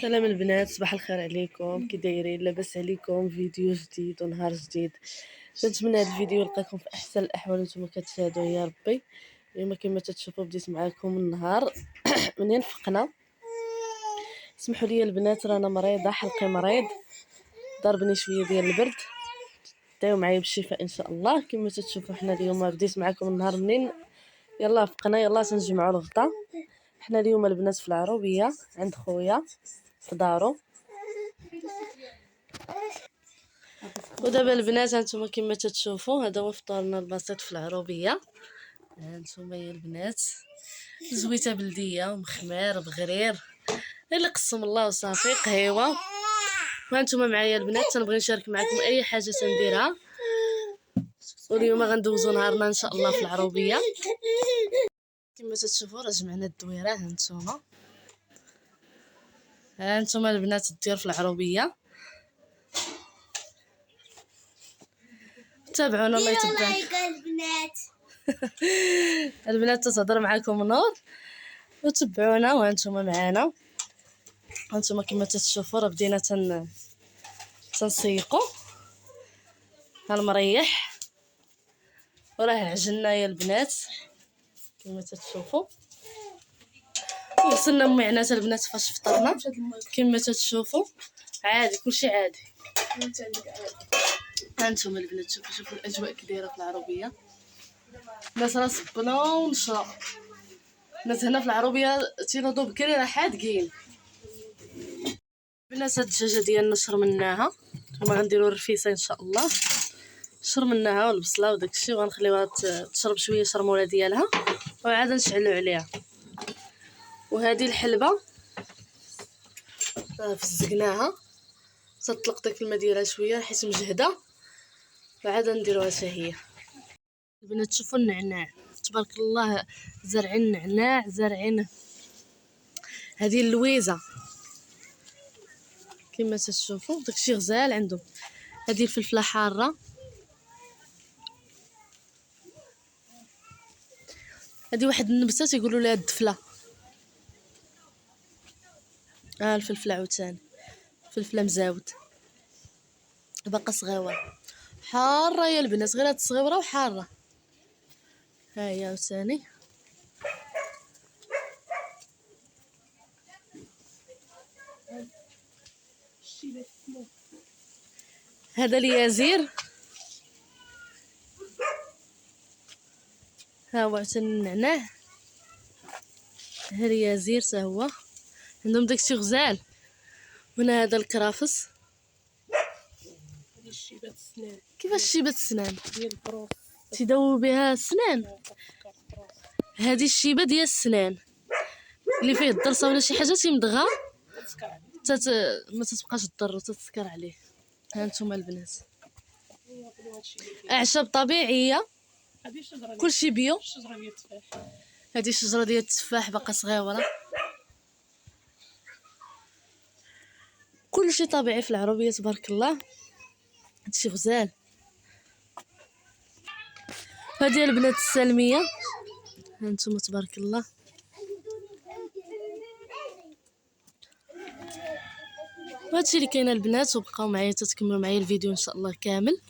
سلام البنات، صباح الخير عليكم. كي دايرين؟ لاباس عليكم؟ فيديو جديد ونهار جديد. كنتمنى هذا الفيديو يلقاكم في احسن الاحوال وانتم كتشاهدوا يا ربي. اليوم كما تتشوفوا بديت معكم النهار منين فقنا. اسمحوا لي البنات، رانا مريضه، حلقي مريض، ضربني شويه ديال البرد. داو معايا بالشفاء ان شاء الله. كما تتشوفوا حنا اليوم بديت معكم النهار منين يلا فقنا، يلا تنجمعوا الغدا. حنا اليوم البنات في العروبيه عند خويا في دارو. ودابا البنات هانتوما كما تتشوفوا هذا هو فطورنا البسيط في العروبيه. هانتوما يا البنات، زويته بلديه ومخمار بغرير اللي قسم الله وصافي، قهيوه. وهانتوما معايا البنات، تنبغي نشارك معكم اي حاجه تنديرها. واليوم غندوزو نهارنا ان شاء الله في العروبيه. كما تتشوفوا راه جمعنا الدويره. هانتوما البنات الديار في العروبيه، تابعونا الله يتبع البنات. البنات تتهضر معكم نور وتبعونا وهانتوما معانا. هانتوما كما تتشوفوا راه بدينا تنسيقوا هالمريح، وراه عجلنا يا البنات كما تتشوفوا. وصلنا معنا البنات فاش فطرنا كما تتشوفوا، عادي كلشي عادي. هانتوما البنات شوفوا الاجواء كي دايره في العربيه. الناس راه صبنا ونشرا، الناس هنا في العربيه تينوضوا بكري راه حادقين. البنات هاد الدجاجه ديالنا شرمناها، هما غنديروا الرفيسه ان شاء الله. شرمناها والبصله وداكشي، وغنخليوها تشرب شويه شرموله ديالها وعاد نشعلوا عليها. وهذه الحلبه فزقناها تطلق داك الماء ديالها شويه حيت مجهده، وعاد نديروها حتى هي. البنات شوفوا النعناع تبارك الله، زارعين النعناع، زارعين هذه اللويزه كما تشوفوا، داكشي غزال عندهم. هذه الفلفله حاره، هذه واحد النبته تيقولوا لها الدفله. الفلفله عاوتاني فلفله مزاود باقا صغيوه حاره يا البنات، غير هاد الصغيوره وحاره. ها هي عاوتاني. هذا اليازير، ها هو عاوتاني النعناع. ها اليازير تا هو عندهم داكشي غزال. هنا هذا الكرافس. كيفاش شيبات السنان تيداووا بها السنان؟ هذه الشيبه ديال السنان اللي فيه الضرسه ولا شي حاجه تيمضغها ما تتبقاش تضر وتتسكر عليه. هانتوما البنات اعشاب طبيعيه كلشي بيو. هذه الشجره ديال التفاح باقا صغيره، كلشي طبيعي في العربيه تبارك الله، هادشي غزال. هذه البنات السلميه، هانتوما تبارك الله. وهادشي اللي كاين البنات، وبقاو معايا تتكملوا معايا الفيديو ان شاء الله كامل.